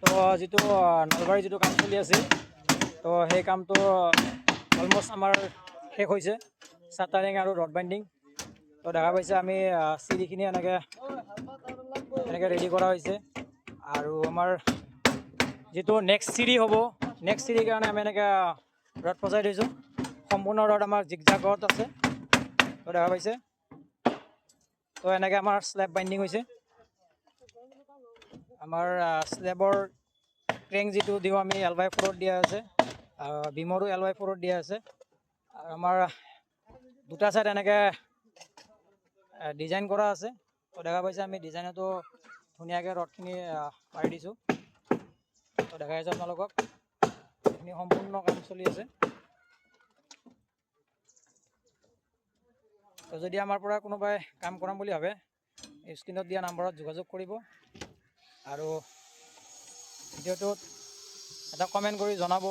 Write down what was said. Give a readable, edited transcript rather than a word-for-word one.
তো যিটো নলবাৰীৰ যিটো কাম চলি আছে, তো সেই কামটো অলমষ্ট আমাৰ শেষ হৈছে, চাটাৰিং আৰু ৰড বাইণ্ডিং। তো দেখা পাইছে আমি চিৰিখিনি এনেকৈ ৰেডি কৰা হৈছে। আৰু আমাৰ যিটো নেক্সট চিৰি হ'ব, নেক্সট চিৰিৰ কাৰণে আমি এনেকৈ ৰড ফচাই থৈছোঁ। সম্পূৰ্ণ ৰড আমাৰ জিগজাগত আছে, তো দেখা পাইছে। তো এনেকৈ আমাৰ স্লেব বাইণ্ডিং হৈছে। আমাৰ স্লেবৰ ক্ৰেং যিটো দিওঁ আমি L/4 দিয়া আছে, বিমৰো L/4 দিয়া আছে। আৰু আমাৰ দুটা ছাইড এনেকৈ ডিজাইন কৰা আছে। তো দেখা পাইছে আমি ডিজাইনতো ধুনীয়াকৈ ৰডখিনি মাৰি দিছোঁ। তো দেখা পাইছে আপোনালোকক এইখিনি সম্পূৰ্ণ কাম চলি আছে। তো যদি আমাৰ পৰা কোনোবাই কাম কৰাম বুলি ভাবে, স্ক্ৰীণত দিয়া নাম্বাৰত যোগাযোগ কৰিব। আৰু ভিডিঅ'টোত এটা কমেণ্ট কৰি জনাব